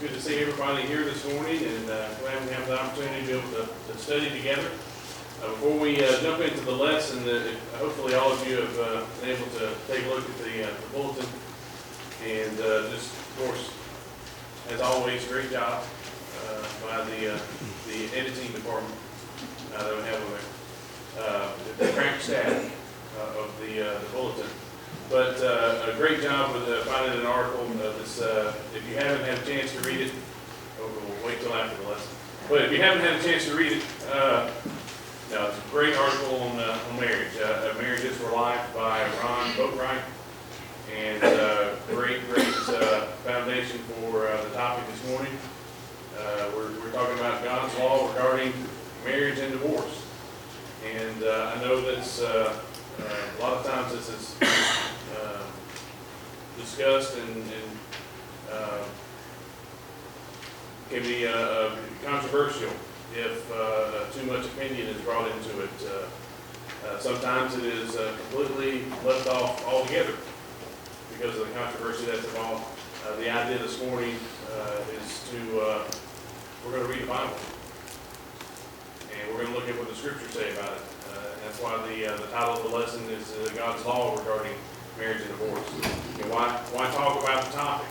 good to see everybody here this morning, and glad we have the opportunity to be able to study together. Before we jump into the lesson, hopefully all of you have been able to take a look at the bulletin. And just, of course, as always, great job by the editing department that we have over there, the crack staff of the bulletin. But a great job with finding an article. If you haven't had a chance to read it, we'll wait till after the lesson. But if you haven't had a chance to read it, no, it's a great article on marriage. Marriages for Life by Ron Boatwright. And great foundation for the topic this morning. We're talking about God's law regarding marriage and divorce. And I know that's a lot of times this is discussed and can be controversial if too much opinion is brought into it. Sometimes it is completely left off altogether because of the controversy that's involved. The idea this morning is we're going to read the Bible. And we're going to look at what the scriptures say about it. That's why the title of the lesson is God's Law Regarding Marriage and Divorce. And why talk about the topic?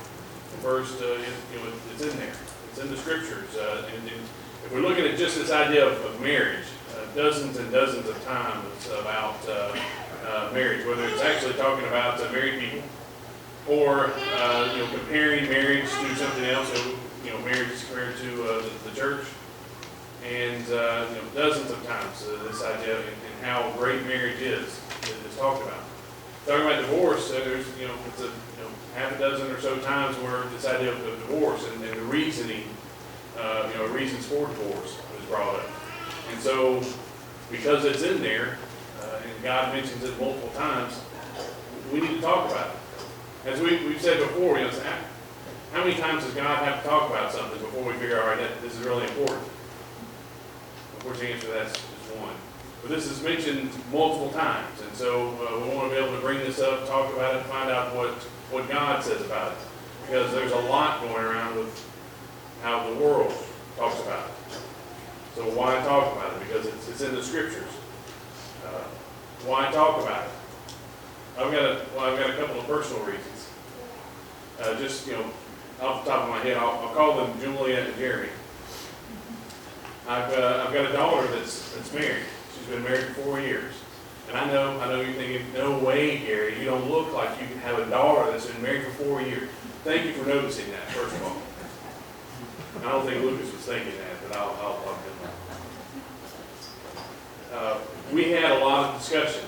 First, it's in there. It's in the scriptures. And if we're looking at just this idea of marriage, dozens and dozens of times about marriage, whether it's actually talking about married people or comparing marriage to something else. Marriage is compared to the church. And dozens of times this idea and how great marriage is talked about. Talking about divorce, there's it's half a dozen or so times where this idea of divorce and the reasoning, reasons for divorce was brought up. And so, because it's in there, and God mentions it multiple times, we need to talk about it. As we've said before, how many times does God have to talk about something before we figure, all right, this is really important? Of course, the answer to that is one. But this is mentioned multiple times, and so we want to be able to bring this up, talk about it, find out what God says about it. Because there's a lot going around with how the world talks about it. So why talk about it? Because it's in the scriptures. Why talk about it? I've got a couple of personal reasons. Off the top of my head, I'll call them Julia and Jeremy. I've got a daughter that's married. She's been married for 4 years. And I know you're thinking, no way, Gary, you don't look like you can have a daughter that's been married for 4 years. Thank you for noticing that, first of all. I don't think Lucas was thinking that, but I'll talk to him. We had a lot of discussion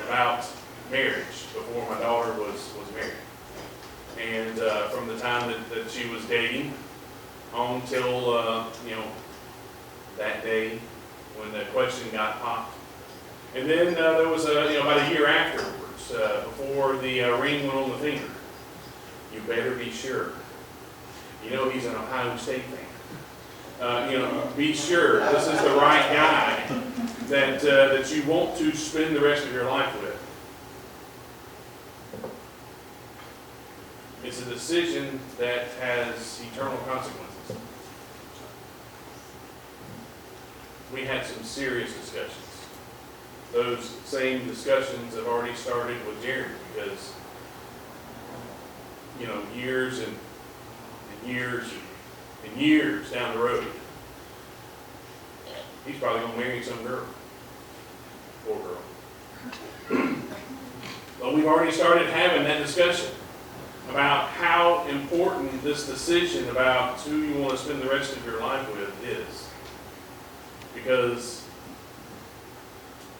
about marriage before my daughter was married. And from the time that she was dating on till, that day when the question got popped. And then there was about a year afterwards, before the ring went on the finger. You better be sure. He's an Ohio State fan. Be sure this is the right guy that you want to spend the rest of your life with. It's a decision that has eternal consequences. We had some serious discussions. Those same discussions have already started with Jeremy because, years and years and years down the road, he's probably going to marry some girl. Poor girl. But we've already started having that discussion about how important this decision about who you want to spend the rest of your life with is. Because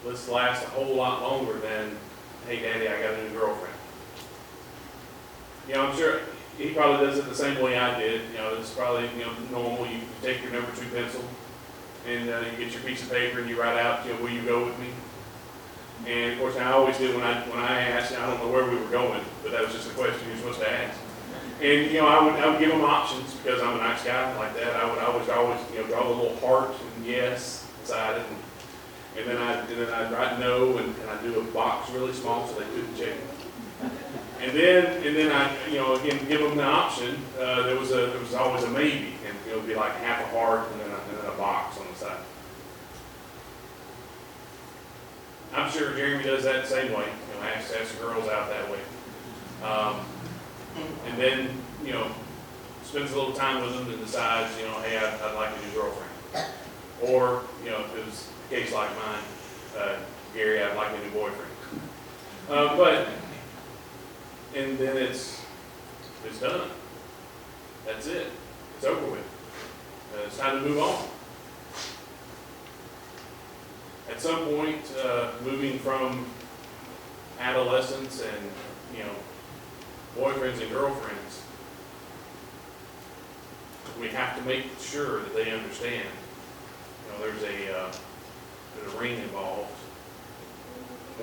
this lasts a whole lot longer than, hey, Daddy, I got a new girlfriend. I'm sure he probably does it the same way I did. It's probably normal. You take your number 2 pencil and you get your piece of paper and you write out, will you go with me? And of course, I always did when I asked. I don't know where we were going, but that was just a question you're supposed to ask. And I would give them options because I'm a nice guy like that. I would always draw the little heart and yes inside it, and then I'd write no, and I'd do a box really small so they couldn't check it. And then I again give them the option. There was was always a maybe, and it would be like half a heart and then a box on the side. I'm sure Jeremy does that the same way, asks the girls out that way. And then, spends a little time with them and decides, hey, I'd like a new girlfriend. Or, if it was a case like mine, Gary, I'd like a new boyfriend. And then it's done. That's it. It's over with. It's time to move on. At some point, moving from adolescence and, boyfriends and girlfriends, we have to make sure that they understand, there's a ring involved.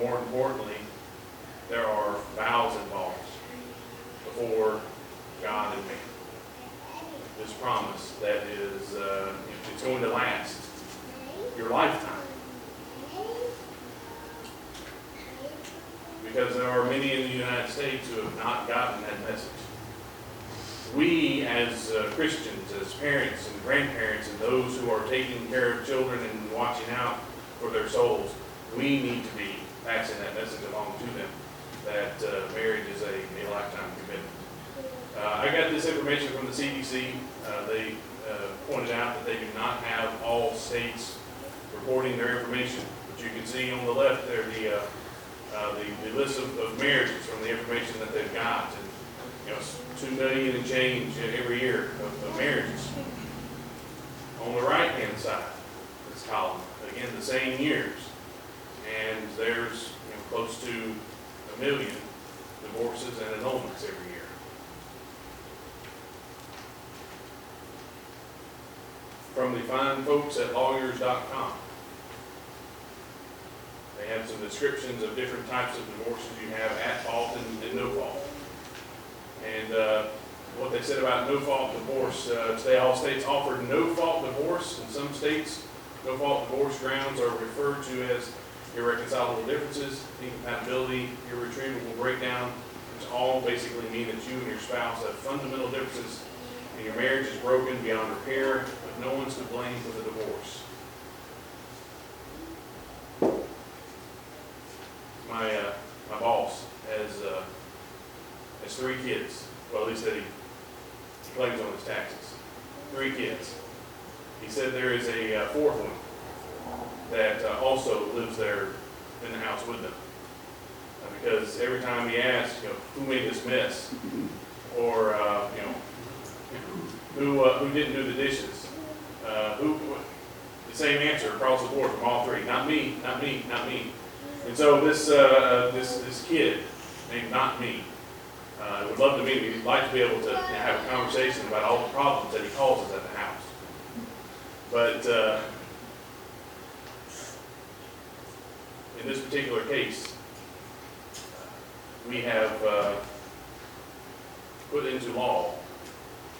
More importantly, there are vows involved before God and man. This promise that is, it's going to last your lifetime. Because there are many in the United States who have not gotten that message. We as Christians, as parents and grandparents and those who are taking care of children and watching out for their souls, we need to be passing that message along to them that marriage is a lifetime commitment. I got this information from the CDC. They pointed out that they do not have all states reporting their information, but you can see on the left there the list of marriages from the information that they've got, and 2 million and change every year of marriages. On the right-hand side, this column, again the same years, and there's close to 1 million divorces and annulments every year. From the fine folks at lawyers.com. They have some descriptions of different types of divorces you have, at fault and no fault. And what they said about no fault divorce, today all states offer no fault divorce. In some states, no fault divorce grounds are referred to as irreconcilable differences, incompatibility, irretrievable breakdown, which all basically mean that you and your spouse have fundamental differences and your marriage is broken beyond repair, but no one's to blame for the divorce. My boss has 3 kids. Well, at least that he claims on his taxes. 3 kids. He said there is a 4th one that also lives there in the house with them. Because every time he asks, who made this mess, or who didn't do the dishes, the same answer across the board from all 3. Not me, not me, not me. And so this kid named Not Me would love to meet me. He'd like to be able to have a conversation about all the problems that he causes at the house. But in this particular case, we have put into law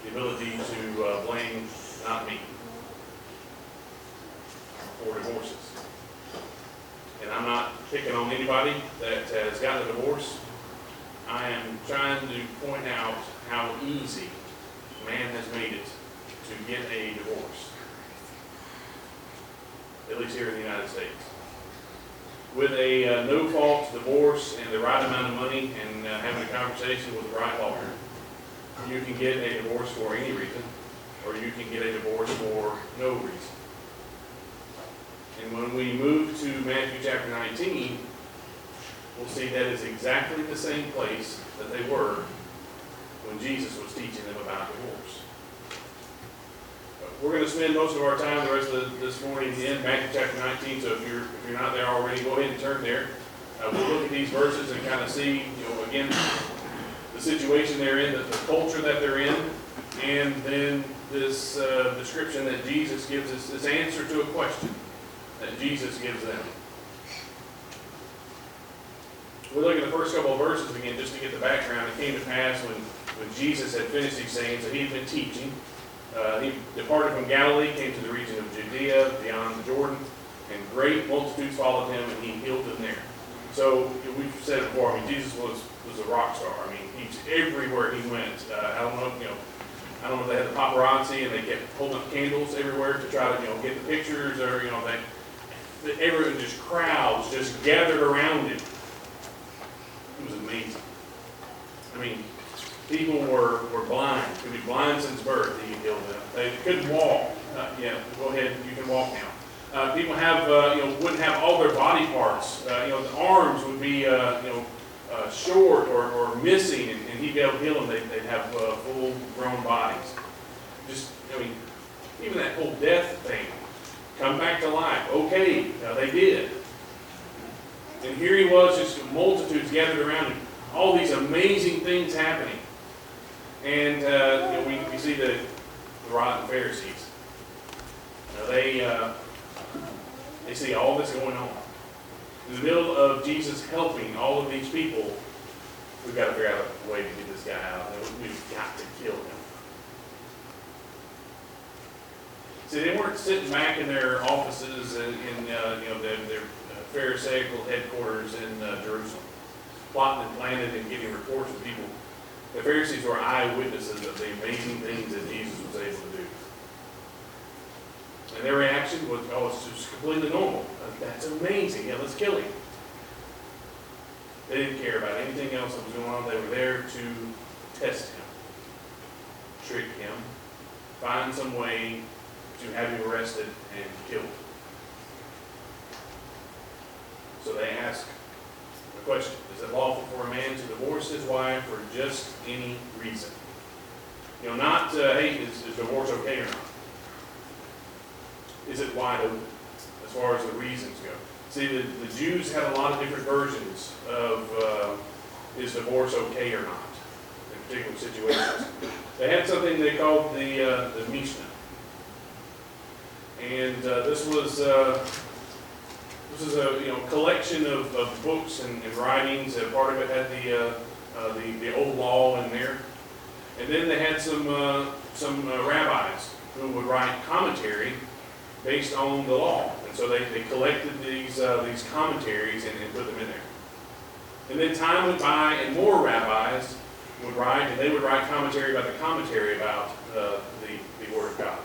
the ability to blame Not Me for divorces. And I'm not picking on anybody that has gotten a divorce. I am trying to point out how easy man has made it to get a divorce, at least here in the United States. With a no-fault divorce and the right amount of money and having a conversation with the right lawyer, you can get a divorce for any reason, or you can get a divorce for no reason. And when we move to Matthew chapter 19, we'll see that is exactly the same place that they were when Jesus was teaching them about divorce. We're going to spend most of our time the rest of this morning in Matthew chapter 19, so if you're not there already, go ahead and turn there. We'll look at these verses and kind of see, again, the situation they're in, the culture that they're in, and then this description that Jesus gives us, this answer to a question that Jesus gives them. We'll look at the first couple of verses again just to get the background. It came to pass when Jesus had finished these sayings that he had been teaching. He departed from Galilee, came to the region of Judea, beyond the Jordan, and great multitudes followed him, and he healed them there. So we've said it before. Jesus was a rock star. He's everywhere he went. I don't know if they had the paparazzi and they kept holding up candles everywhere to try to, get the pictures, or, everyone, just crowds just gathered around him. It was amazing. I mean, people were blind, could be blind since birth. He healed them. They couldn't walk. Go ahead, you can walk now. People wouldn't have all their body parts. The arms would be, short or missing, and he'd be able to heal them. They'd have full-grown bodies. Even that whole death thing, come back to life. Okay, they did. And here he was, just multitudes gathered around him. All these amazing things happening. And we see the rotten Pharisees. They see all this going on. In the middle of Jesus helping all of these people, we've got to figure out a way to get this guy out. We've got to kill him. See, they weren't sitting back in their offices in their Pharisaical headquarters in Jerusalem, plotting and planning and getting reports of people. The Pharisees were eyewitnesses of the amazing things that Jesus was able to do. And their reaction was, it's just completely normal. That's amazing. Yeah, let's kill him. They didn't care about anything else that was going on. They were there to test him, trick him, find some way to have him arrested and killed. So they ask the question, is it lawful for a man to divorce his wife for just any reason? Not, hey, is divorce okay or not? Is it wide open as far as the reasons go? See, the Jews had a lot of different versions of is divorce okay or not in particular situations. They had something they called the Mishnah. And this was a collection of books and writings. Part of it had the old law in there, and then they had some rabbis who would write commentary based on the law, and so they collected these commentaries and put them in there. And then time went by, and more rabbis would write, and they would write commentary about the commentary about the Word of God.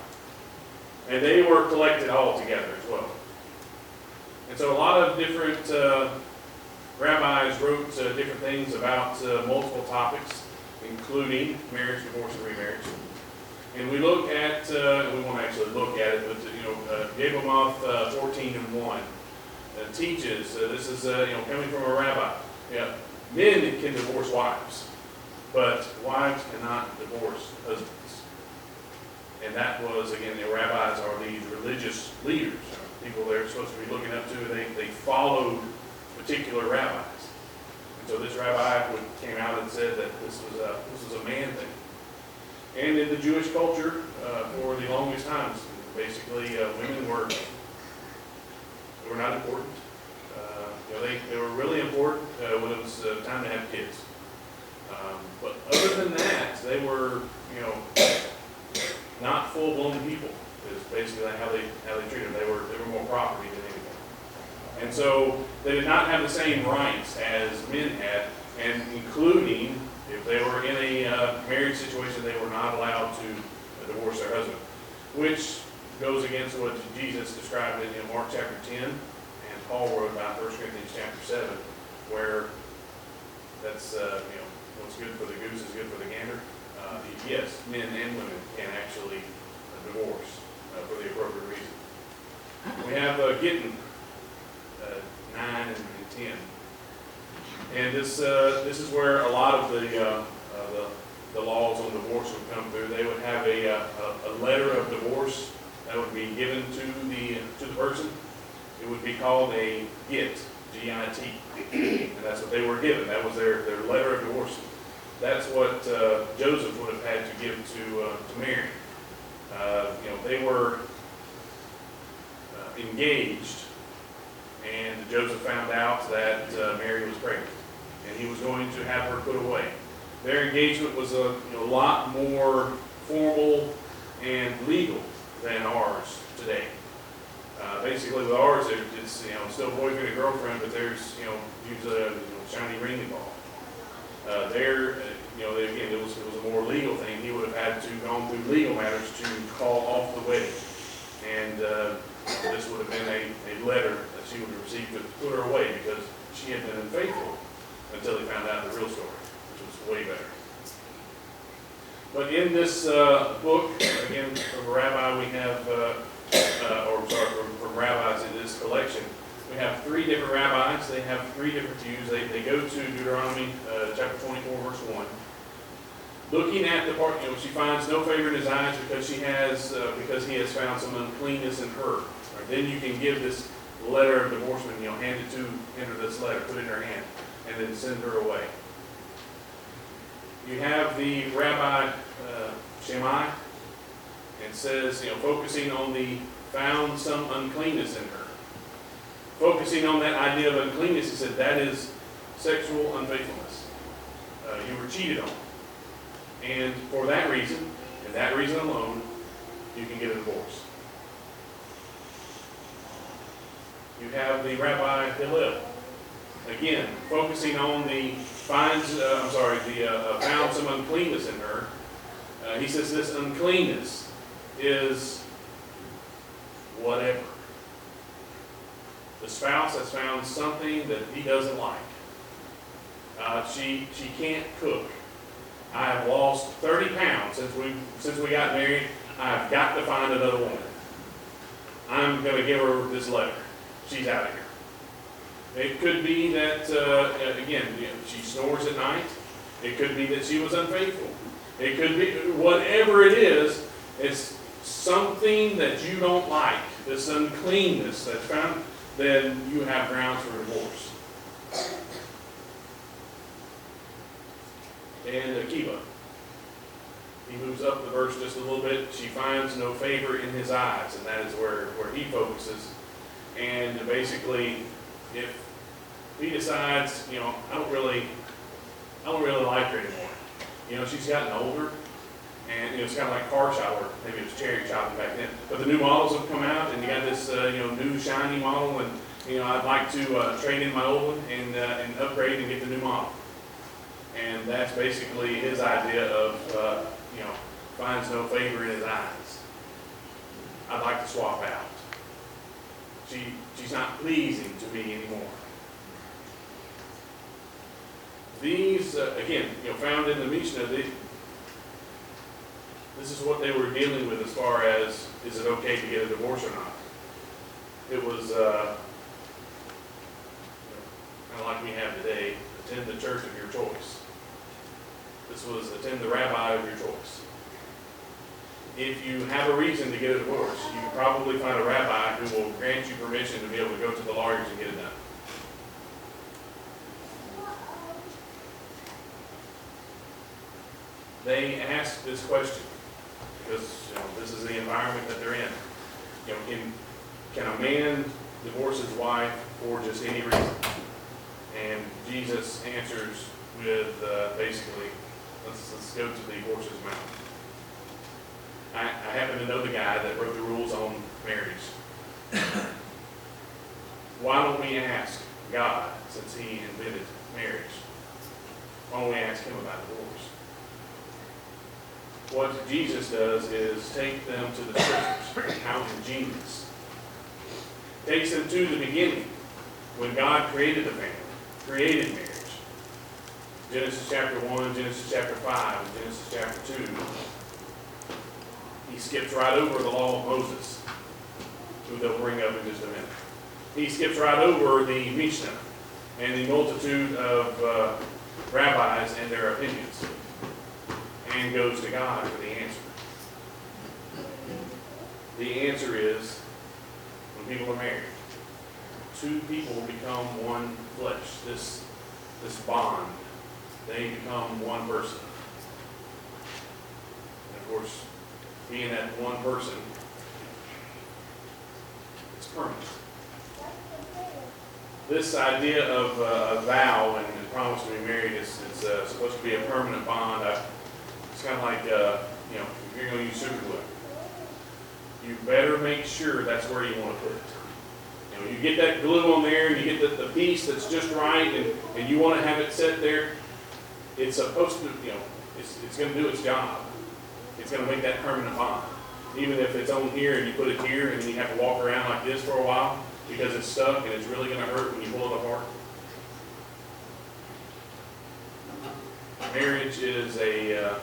And they were collected all together as well. And so a lot of different rabbis wrote different things about multiple topics, including marriage, divorce, and remarriage. And we look at, we won't actually look at it, but Yevamot 14:1 teaches, this is coming from a rabbi. Men can divorce wives, but wives cannot divorce husbands. And that was, again, the rabbis are these religious leaders, people they're supposed to be looking up to. They followed particular rabbis. And so this rabbi came out and said that this was a man thing. And in the Jewish culture, for the longest times, basically women were not important. They were really important when it was time to have kids. But other than that, they were, not full-blown people. Is basically how they treated them. They were more property than anything. And so they did not have the same rights as men had, and including if they were in a marriage situation, they were not allowed to divorce their husband, which goes against what Jesus described in Mark chapter 10, and Paul wrote about 1 Corinthians chapter 7, where that's, what's good for the goose is good for the gander. Yes, men and women can actually divorce for the appropriate reason. We have Gittin 9 and 10. And this is where a lot of the laws on divorce would come through. They would have a letter of divorce that would be given to the person. It would be called a git, G-I-T, and that's what they were given. That was their letter of divorce. That's what Joseph would have had to give to Mary. They were engaged, and Joseph found out that Mary was pregnant, and he was going to have her put away. Their engagement was a lot more formal and legal than ours today. Basically, with ours, it's still boyfriend and girlfriend, but there's usually a shiny ring involved. again, it was a more legal thing. He would have had to gone through legal matters to call off the wedding. And this would have been a letter that she would have received to put her away because she had been unfaithful until he found out the real story, which was way better. But in this book, again, from a rabbi, we have, from rabbis in this collection, we have 3 different rabbis. They have 3 different views. They go to Deuteronomy chapter 24, verse 1. Looking at the part, she finds no favor in his eyes because he has found some uncleanness in her. Right, then you can give this letter of divorcement, hand her this letter, put it in her hand, and then send her away. You have the Rabbi Shammai, and says, focusing on the found some uncleanness in her. Focusing on that idea of uncleanness, he said that is sexual unfaithfulness. You were cheated on. And for that reason, and that reason alone, you can get a divorce. You have the Rabbi Hillel. Again, focusing on the found some uncleanness in her. He says this uncleanness is whatever. The spouse has found something that he doesn't like. She can't cook. I have lost 30 pounds since we got married. I've got to find another woman. I'm going to give her this letter. She's out of here. It could be that, she snores at night. It could be that she was unfaithful. It could be, whatever it is, it's something that you don't like, this uncleanness that's found, then you have grounds for divorce. And Akiva, he moves up the verse just a little bit. She finds no favor in his eyes, and that is where he focuses. And basically, if he decides, I don't really like her anymore. She's gotten older, and it's kind of like car shopper. Maybe it was cherry shopping back then. But the new models have come out, and you got this, new shiny model, and I'd like to trade in my old one and upgrade and get the new model. And that's basically his idea of, finds no favor in his eyes. I'd like to swap out. She's not pleasing to me anymore. These, again, found in the Mishnah, this is what they were dealing with as far as, is it okay to get a divorce or not? It was kind of like we have today, attend the church of your choice. This was attend the rabbi of your choice. If you have a reason to get a divorce, you can probably find a rabbi who will grant you permission to be able to go to the lawyers and get it done. They ask this question because this is the environment that they're in. Can a man divorce his wife for just any reason? And Jesus answers with basically, let's go to the horse's mouth. I happen to know the guy that wrote the rules on marriage. Why don't we ask God, since he invented marriage, why don't we ask him about divorce? What Jesus does is take them to the scriptures. How ingenious. Takes them to the beginning, when God created the family, created marriage. Genesis chapter 1, Genesis chapter 5, and Genesis chapter 2. He skips right over the law of Moses, who they'll bring up in just a minute. He skips right over the Mishnah and the multitude of rabbis and their opinions, and goes to God for the answer. The answer is, when people are married, two people become one flesh. This bond, they become one person. And of course, being that one person, it's permanent. This idea of a vow and a promise to be married is supposed to be a permanent bond. It's kind of like, if you're going to use super glue, you better make sure that's where you want to put it. You get that glue on there and you get the piece that's just right and you want to have it set there, it's supposed to, it's going to do its job. It's going to make that permanent bond. Even if it's on here and you put it here and then you have to walk around like this for a while because it's stuck and it's really going to hurt when you pull it apart. Marriage is a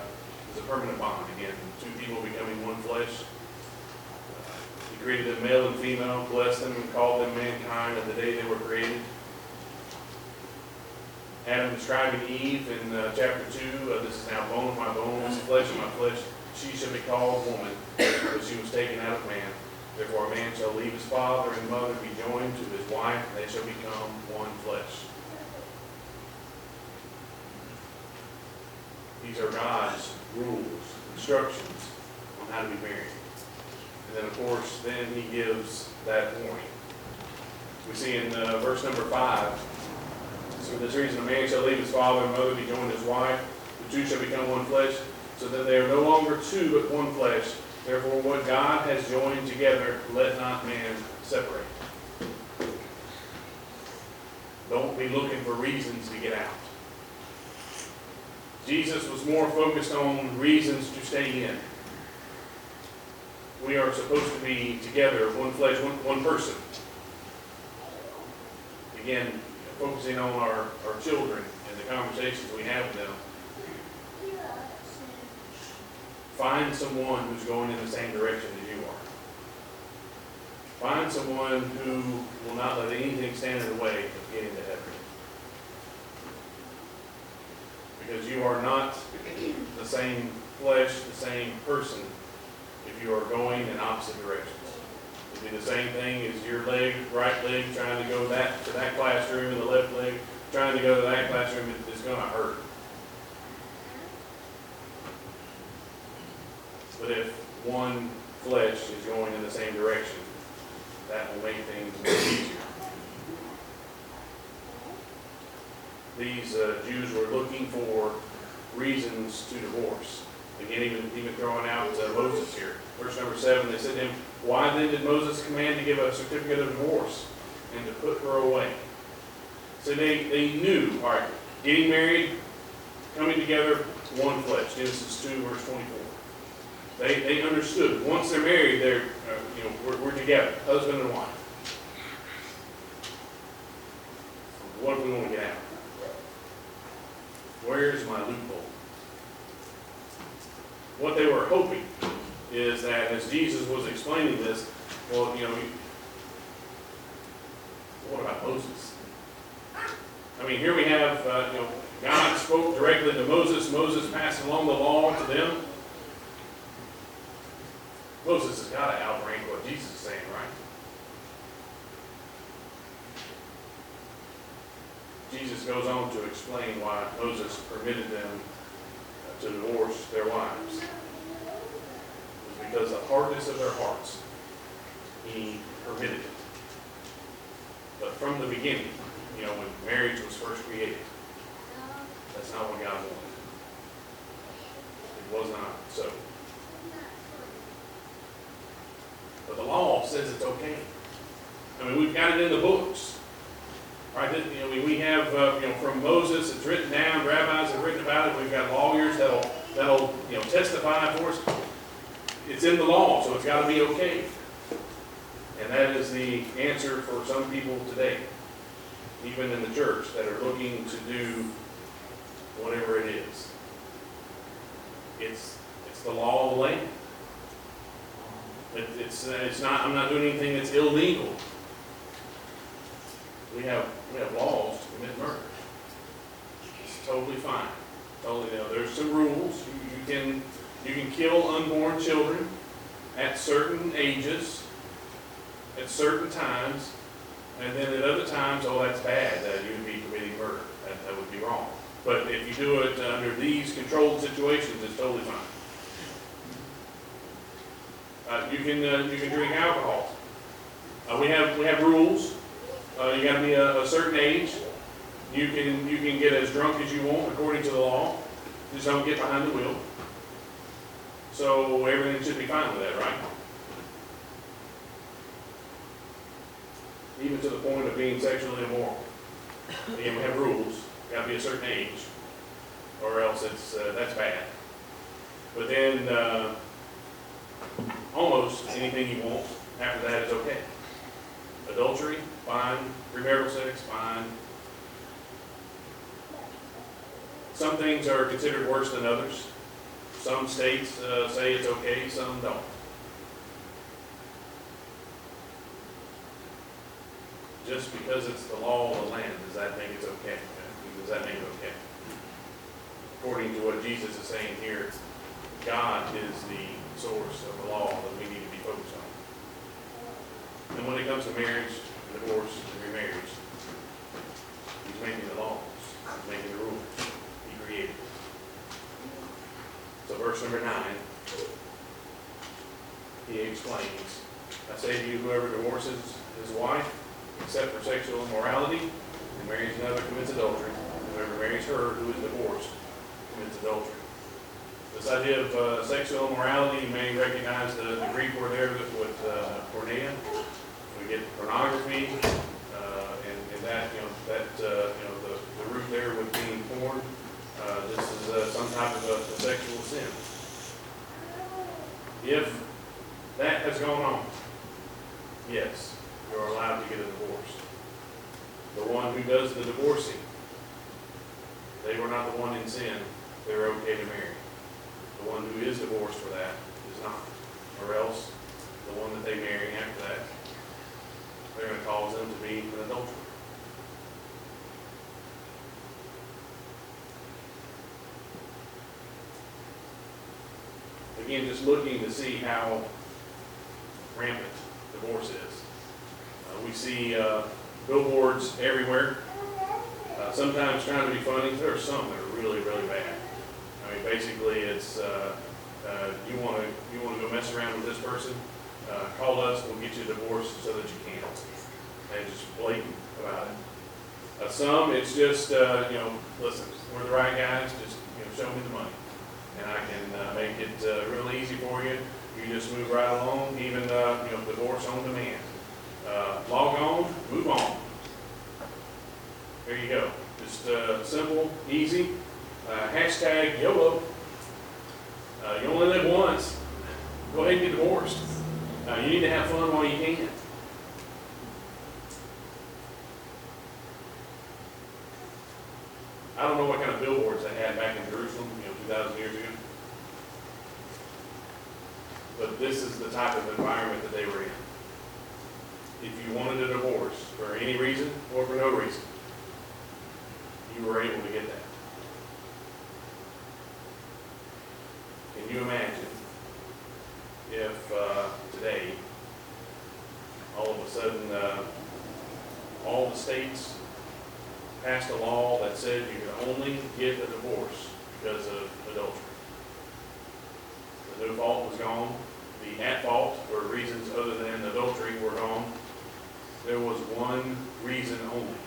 permanent bond. Again, two people becoming one flesh. He created them male and female, blessed them and called them mankind on the day they were created. Adam describing Eve in chapter 2, this is now bone of my bones, flesh of my flesh. She shall be called woman, because she was taken out of man. Therefore a man shall leave his father and mother, be joined to his wife, and they shall become one flesh. These are God's rules, instructions on how to be married. And then, of course, then he gives that warning. We see in verse number 5, so for this reason a man shall leave his father and mother, be joined to his wife, the two shall become one flesh, so that they are no longer two but one flesh. Therefore what God has joined together, let not man separate. Don't be looking for reasons to get out. Jesus was more focused on reasons to stay in. We are supposed to be together, one flesh, one person. Again, focusing on our children and the conversations we have with them. Find someone who's going in the same direction as you are. Find someone who will not let anything stand in the way of getting to heaven. Because you are not the same flesh, the same person, if you are going in opposite directions. It'll be the same thing as your right leg trying to go to that classroom, and the left leg trying to go to that classroom. It's going to hurt. But if one flesh is going in the same direction, that will make things more easier. These Jews were looking for reasons to divorce. Again, even throwing out Moses here. Verse number 7, they said to him, why then did Moses command to give a certificate of divorce and to put her away? So they knew, all right, getting married, coming together, one flesh. Genesis 2, verse 24. They understood. Once they're married, we're together, husband and wife. What if we want to get out? Where's my loophole? What they were hoping is that as Jesus was explaining this, well, what about Moses? I mean, here we have, God spoke directly to Moses. Moses passed along the law to them. Moses has got to outrank what Jesus is saying, right? Jesus goes on to explain why Moses permitted them to divorce their wives. It was because of the hardness of their hearts. He permitted it. But from the beginning, when marriage was first created, that's not what God wanted. It was not so. But the law says it's okay. I mean, we've got it in the books. Right? We have, from Moses, it's written down, rabbis have written about it, we've got lawyers that'll testify for us. It's in the law, so it's got to be okay. And that is the answer for some people today, even in the church, that are looking to do whatever it is. It's the law of the land. It's not. I'm not doing anything that's illegal. We have laws to commit murder. It's totally fine. Totally. There's some rules. You can kill unborn children at certain ages, at certain times, and then at other times, that's bad. You would be committing murder. That would be wrong. But if you do it under these controlled situations, it's totally fine. You can drink alcohol. We have rules. You got to be a certain age. You can get as drunk as you want according to the law. Just don't get behind the wheel. So everything should be fine with that, right? Even to the point of being sexually immoral. Again, we have rules. Got to be a certain age. or else that's bad. But then almost anything you want after that is okay. Adultery, fine. Premarital sex, fine. Some things are considered worse than others. Some states say it's okay, some don't. Just because it's the law of the land, does that make it okay? Does that make it okay? According to what Jesus is saying here, God is the source of the law that we need to be focused on. And when it comes to marriage, divorce, and remarriage, He's making the laws, He's making the rules. He created. So verse number 9, He explains, I say to you, whoever divorces his wife, except for sexual immorality, and marries another commits adultery. Whoever marries her who is divorced commits adultery. This idea of sexual immorality, you may recognize the Greek word there with porneia. We get pornography, and that, the root there would mean porn. This is some type of a sexual sin. If that has gone on, yes, you're allowed to get a divorce. The one who does the divorcing, they were not the one in sin, they're okay to marry. The one who is divorced for that is not. Or else, the one that they marry after that, they're going to cause them to be an adulterer. Again, just looking to see how rampant divorce is. We see billboards everywhere, sometimes trying to be funny. There are some that are really, really bad. I mean, basically, it's you want to go mess around with this person, call us, we'll get you a divorce so that you can. And just blatant about it. Some, it's just listen, we're the right guys. Just show me the money, and I can make it real easy for you. You just move right along, even divorce on demand. Log on, move on. There you go. Just simple, easy. Hashtag YOLO. You only live once. Go ahead and get divorced. You need to have fun while you can. I don't know what kind of billboards they had back in Jerusalem, 2,000 years ago. But this is the type of environment that they were in. If you wanted a divorce for any reason or for no reason, you were able to get that. Can you imagine if today, all of a sudden, all the states passed a law that said you could only get a divorce because of adultery? The no fault was gone. The at fault for reasons other than adultery were gone. There was one reason only.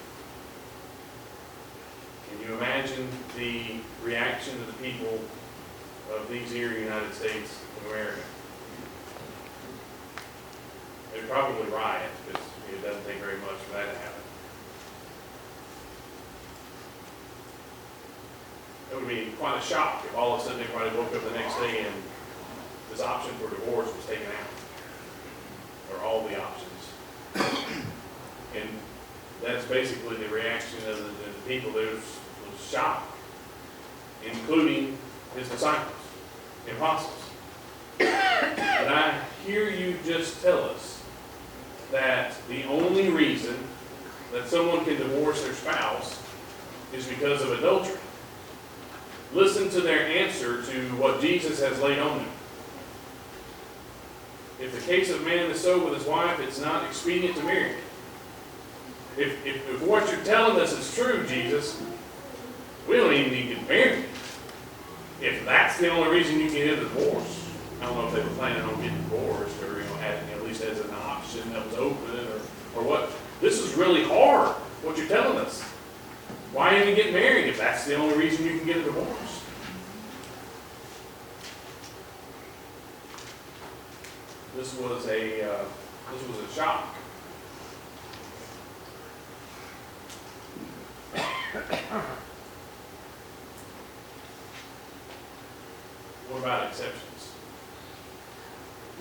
Can you imagine the reaction of the people of these here United States of America? They'd probably riot, because it doesn't take very much for that to happen. It would be quite a shock if all of a sudden everybody woke up the next day and this option for divorce was taken out, or all the options. And that's basically the reaction of the people. There was shock, including his disciples, the apostles. And I hear you just tell us that the only reason that someone can divorce their spouse is because of adultery. Listen to their answer to what Jesus has laid on them. If the case of man is so with his wife, it's not expedient to marry. If what you're telling us is true, Jesus, we don't even need to get married. If that's the only reason you can get a divorce, I don't know if they were planning on getting divorced, or at least as an option that was open, or what. This is really hard, what you're telling us. Why even get married if that's the only reason you can get a divorce? This was a shock.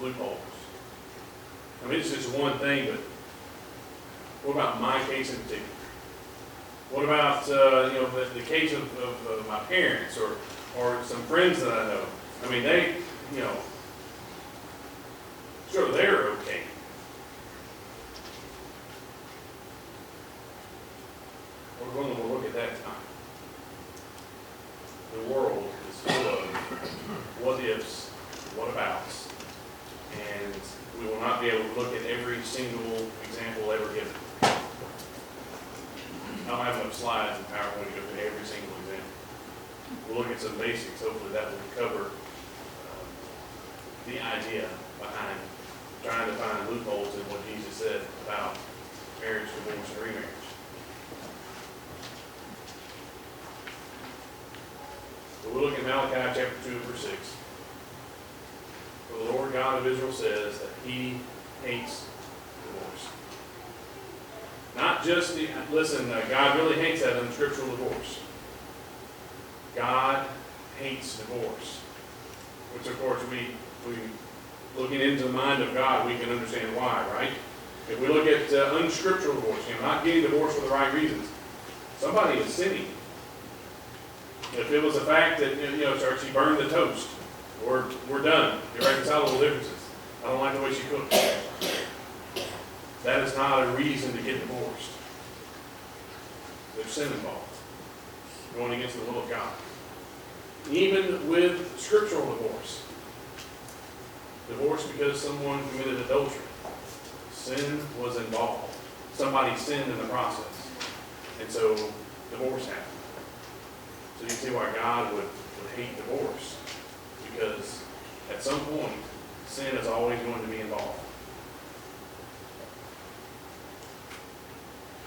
loopholes. I mean, it's just one thing, but what about my case in particular? What about, the case of my parents or some friends that I know? I mean, they, sure, they're okay. We're going to look at that time. The world is full of what ifs, what abouts, and we will not be able to look at every single example ever given. I don't have enough slides in PowerPoint to go through every single example. We'll look at some basics. Hopefully that will cover the idea behind trying to find loopholes in what Jesus said about marriage, divorce, and remarriage. So we'll look at Malachi chapter 2, verse 6. For the Lord God of Israel says that He hates divorce. Not just God really hates that unscriptural divorce. God hates divorce. Which, of course, we looking into the mind of God, we can understand why, right? If we look at unscriptural divorce, not getting divorced for the right reasons, somebody is sinning. If it was the fact that, church, she burned the toast, we're done. Irreconcilable differences. I don't like the way she cooked. That is not a reason to get divorced. There's sin involved. Going against the will of God. Even with scriptural divorce. Divorce because someone committed adultery. Sin was involved. Somebody sinned in the process. And so divorce happened. So you see why God would hate divorce. Because at some point, sin is always going to be involved.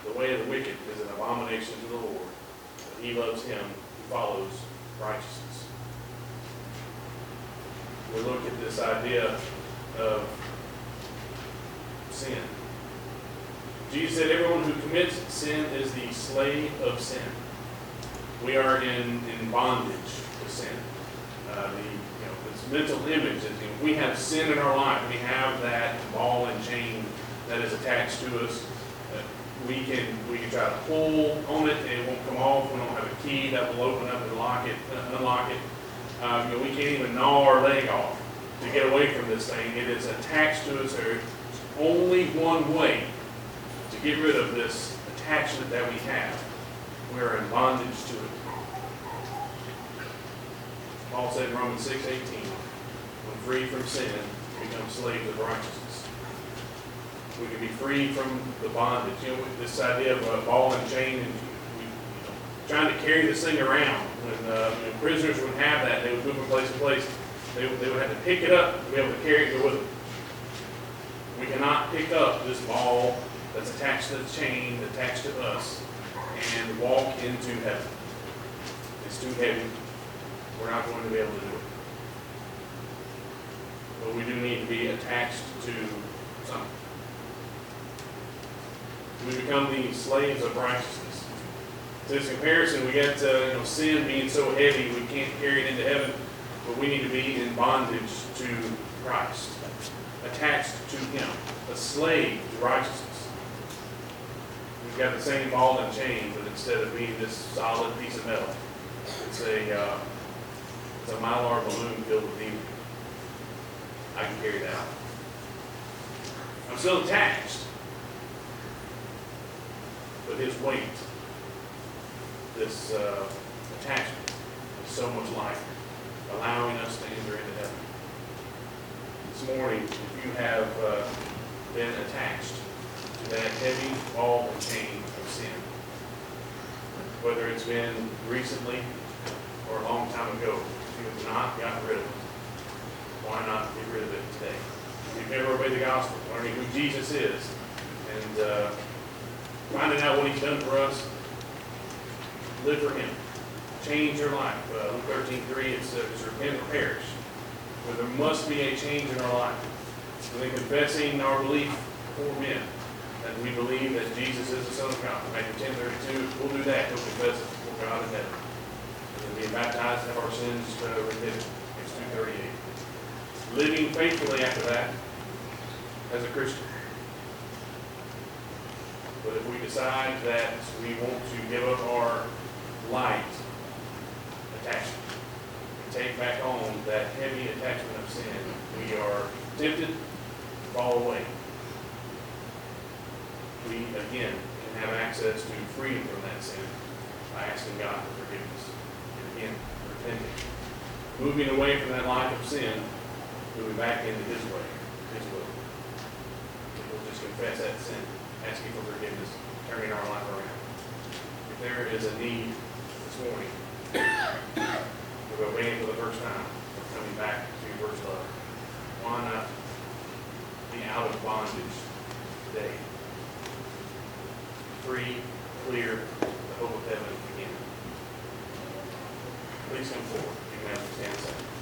The way of the wicked is an abomination to the Lord. But He loves him who follows righteousness. We look at this idea of sin. Jesus said everyone who commits sin is the slave of sin. We are in bondage to sin. This mental image that we have sin in our life. We have that ball and chain that is attached to us. We can try to pull on it and it won't come off. We don't have a key that will open up and unlock it. We can't even gnaw our leg off to get away from this thing. It is attached to us. There's only one way to get rid of this attachment that we have. We're in bondage to it. Paul said in Romans 6:18, when free from sin, we become slaves of righteousness. We can be free from the bondage. This idea of a ball and chain, and trying to carry this thing around. When prisoners would have that, they would move from place to place. They would have to pick it up to be able to carry it with them. We cannot pick up this ball that's attached to the chain, attached to us, and walk into heaven. It's too heavy. We're not going to be able to do it. But we do need to be attached to something. We become the slaves of righteousness. To this comparison, we get sin being so heavy we can't carry it into heaven, but we need to be in bondage to Christ, attached to Him, a slave to righteousness. We've got the same ball and chain, but instead of being this solid piece of metal, it's a mylar balloon filled with demon. I can carry that. I'm still attached. But His weight, this attachment, is so much lighter, allowing us to enter into heaven. This morning, if you have been attached to that heavy ball and chain of sin, whether it's been recently or a long time ago, if you have not gotten rid of it, why not get rid of it today? If you've never obeyed the gospel, learning who Jesus is, and finding out what He's done for us, live for Him. Change your life. Luke 13:3, it says, repent or perish. But there must be a change in our life. And then confessing our belief before men, that we believe that Jesus is the Son of God. Matthew 10:32, we'll do that. We'll confess it before God in heaven. And then being baptized and have our sins remitted. It's 2:38. living faithfully after that as a Christian. But if we decide that we want to give up our light attachment and take back on that heavy attachment of sin, we are tempted to fall away. We, again, can have access to freedom from that sin by asking God for forgiveness. And again, repenting. Moving away from that life of sin, moving back into His way, His will. And we'll just confess that sin, asking for forgiveness, turning our life around. If there is a need this morning, we're obeying for the first time, we're coming back to your first love. Why not be out of bondage today? Free, clear, the hope of heaven again. Please come forward. You can have to stand aside.